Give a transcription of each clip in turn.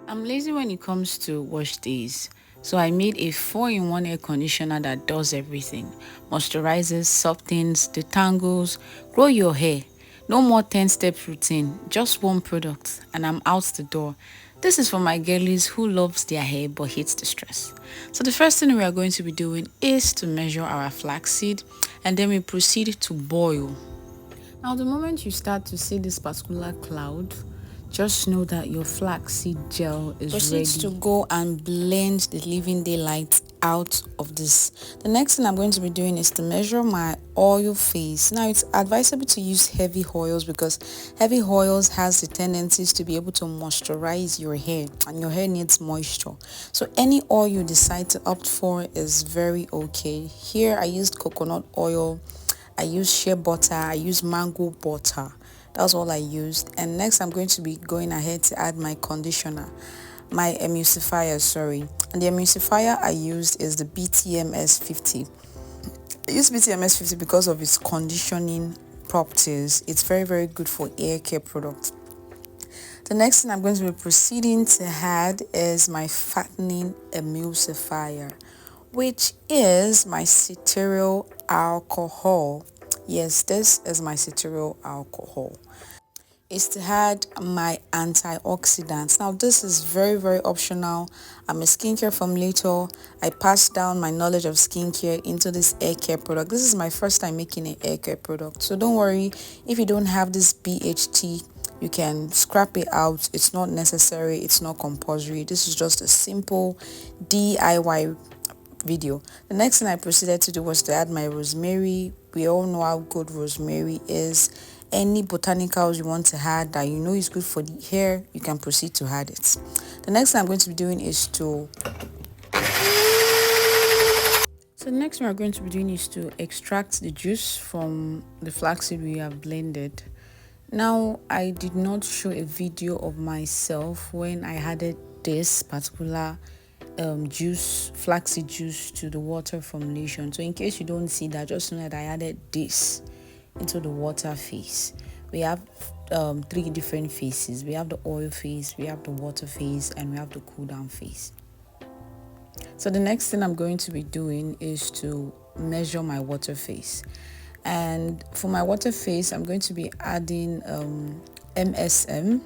I'm lazy when it comes to wash days, so I made a 4-in-1 air conditioner that does everything. Moisturizes, softens, detangles, grow your hair. No more 10-step routine, just one product, and I'm out the door. This is for my girlies who loves their hair but hates the stress. So the first thing we are going to be doing is to measure our flaxseed, and then we proceed to boil. Now, the moment you start to see this particular cloud, just know that your flaxseed gel is proceeds ready to go and blend the living daylight out of this. The next thing I'm going to be doing is to measure my oil phase. Now, it's advisable to use heavy oils because heavy oils has the tendencies to be able to moisturize your hair, and your hair needs moisture. So any oil you decide to opt for is very okay. Here I used coconut oil, I use shea butter, I use mango butter. That's all I used. And next I'm going to be going ahead to add my conditioner, my emulsifier, sorry. And the emulsifier I used is the BTMS 50. I use BTMS 50 because of its conditioning properties. It's very good for hair care products. The next thing I'm going to be proceeding to add is my fattening emulsifier, which is my cetearyl alcohol. Yes, this is my cetearyl alcohol. Is to add my antioxidants. Now this is very optional. I'm a skincare formulator. I pass down my knowledge of skincare into this hair care product. This is my first time making a hair care product, so don't worry if you don't have this BHT. You can scrap it out. It's not necessary, it's not compulsory. This is just a simple DIY video. The next thing I proceeded to do was to add my rosemary. We all know how good rosemary is. Any botanicals you want to add that you know is good for the hair, you can proceed to add it. The next thing I'm going to be doing is to so the next thing we're going to be doing is to extract the juice from the flaxseed we have blended. Now, I did not show a video of myself when I added this particular flaxseed juice to the water formulation. So in case you don't see that, just know that I added this into the water phase. We have 3 different phases. We have the oil phase, we have the water phase, and we have the cool down phase. So the next thing I'm going to be doing is to measure my water phase. And for my water phase, I'm going to be adding MSM.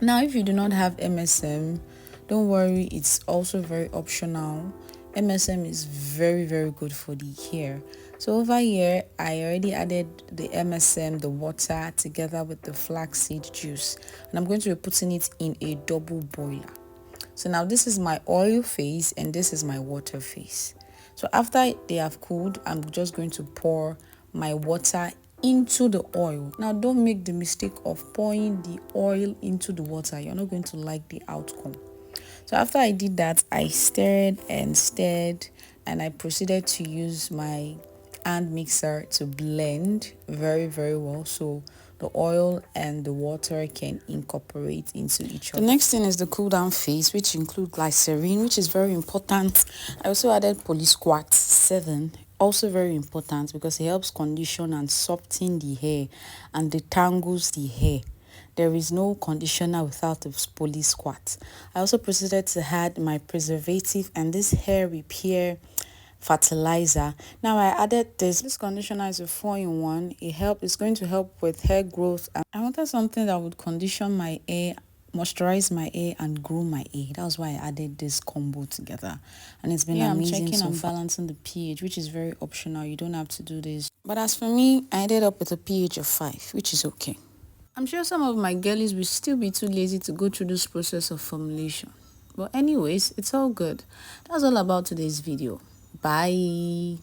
Now, if you do not have MSM, don't worry, it's also very optional. MSM is very good for the hair. So over here, I already added the MSM, the water, together with the flaxseed juice. And I'm going to be putting it in a double boiler. So now this is my oil phase and this is my water phase. So after they have cooled, I'm just going to pour my water into the oil. Now don't make the mistake of pouring the oil into the water. You're not going to like the outcome. So after I did that, I stirred and stirred, and I proceeded to use my hand mixer to blend very well, so the oil and the water can incorporate into each other. The next thing is the cool down phase, which include glycerin, which is very important. I also added Polysquat 7, also very important because it helps condition and soften the hair and detangles the hair. There is no conditioner without a Polysquat. I also proceeded to add my preservative and this hair repair fertilizer. Now I added this conditioner is a 4-in-1. It's going to help with hair growth, and I wanted something that would condition my hair, moisturize my hair, and grow my hair. That's why I added this combo together, and it's been amazing. I'm checking on balancing the pH, which is very optional. You don't have to do this, but as for me, I ended up with a pH of 5, which is okay. I'm sure some of my girlies will still be too lazy to go through this process of formulation. But anyways, it's all good. That's all about today's video. Bye.